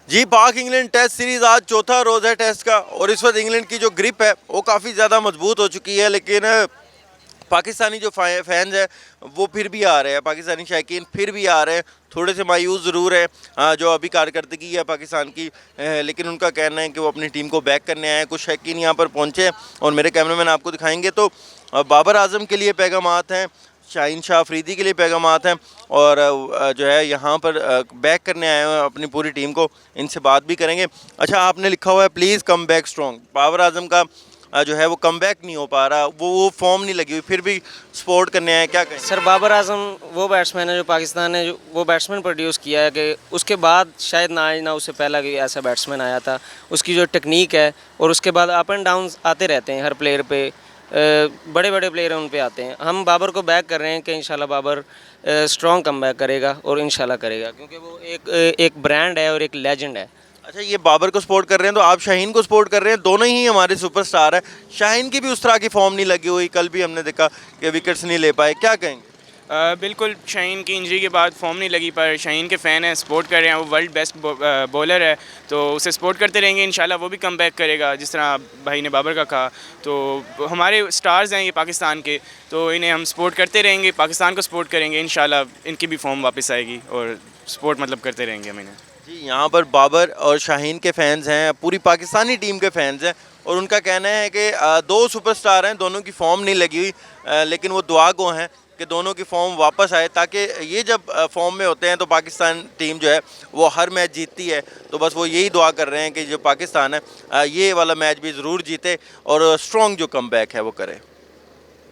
جی پاک England test series آج چوتھا روز ہے ٹیسٹ کا، اور اس وقت انگلینڈ کی جو گرپ ہے وہ کافی زیادہ مضبوط ہو چکی ہے، لیکن پاکستانی جو فینز ہیں وہ پھر بھی آ رہے ہیں، پاکستانی شائقین پھر بھی آ رہے ہیں، تھوڑے سے مایوس ضرور ہے جو ابھی کارکردگی ہے پاکستان کی، لیکن ان کا کہنا ہے کہ وہ اپنی ٹیم کو بیک کرنے آئے ہیں۔ کچھ شائقین یہاں پر پہنچے ہیں اور میرے کیمرہ مین آپ کو دکھائیں گے تو بابر اعظم کے لیے پیغامات ہیں، شاہین شاہ افریدی کے لیے پیغامات ہیں، اور جو ہے یہاں پر بیک کرنے آئے ہیں اپنی پوری ٹیم کو، ان سے بات بھی کریں گے۔ اچھا آپ نے لکھا ہوا ہے please come back strong, Babar Azam کا جو ہے وہ کم بیک نہیں ہو پا رہا، وہ فارم نہیں لگی ہوئی، پھر بھی سپورٹ کرنے آئے، کیا کہیں؟ سر بابر اعظم وہ بیٹسمین ہے جو پاکستان نے وہ بیٹسمین پروڈیوس کیا ہے کہ اس کے بعد شاید نہ آج نہ اس سے پہلا کوئی ایسا بیٹسمین آیا تھا۔ اس کی جو ٹیکنیک ہے اور اس کے بعد اپ اینڈ ڈاؤنز آتے رہتے ہیں ہر پلیئر پہ، بڑے بڑے پلیئر ان پہ آتے ہیں۔ ہم بابر کو بیک کر رہے ہیں کہ انشاءاللہ بابر اسٹرانگ کم بیک کرے گا اور انشاءاللہ کرے گا، کیونکہ وہ ایک برانڈ ہے اور ایک لیجنڈ ہے۔ اچھا یہ بابر کو سپورٹ کر رہے ہیں تو آپ شاہین کو سپورٹ کر رہے ہیں، دونوں ہی ہمارے سپر سٹار ہیں، شاہین کی بھی اس طرح کی فارم نہیں لگی ہوئی، کل بھی ہم نے دیکھا کہ وکٹس نہیں لے پائے، کیا کہیں گے؟ بالکل شاہین کی انجری کے بعد فارم نہیں لگی، پر شاہین کے فین ہیں، سپورٹ کر رہے ہیں، وہ ورلڈ بیسٹ بولر ہے، تو اسے سپورٹ کرتے رہیں گے، انشاءاللہ وہ بھی کم بیک کرے گا جس طرح بھائی نے بابر کا کہا۔ تو ہمارے سٹارز ہیں یہ پاکستان کے، تو انہیں ہم سپورٹ کرتے رہیں گے، پاکستان کو سپورٹ کریں گے، انشاءاللہ ان کی بھی فارم واپس آئے گی اور سپورٹ مطلب کرتے رہیں گے ہم انہیں۔ جی یہاں پر بابر اور شاہین کے فینز ہیں، پوری پاکستانی ٹیم کے فینز ہیں، اور ان کا کہنا ہے کہ دو سپر سٹار ہیں، دونوں کی فارم نہیں لگی ہوئی، لیکن وہ دعا گو ہیں کہ دونوں کی فارم واپس آئے، تاکہ یہ جب فارم میں ہوتے ہیں تو پاکستان ٹیم جو ہے وہ ہر میچ جیتتی ہے، تو بس وہ یہی دعا کر رہے ہیں کہ جو پاکستان ہے یہ والا میچ بھی ضرور جیتے اور اسٹرانگ جو کم بیک ہے وہ کرے۔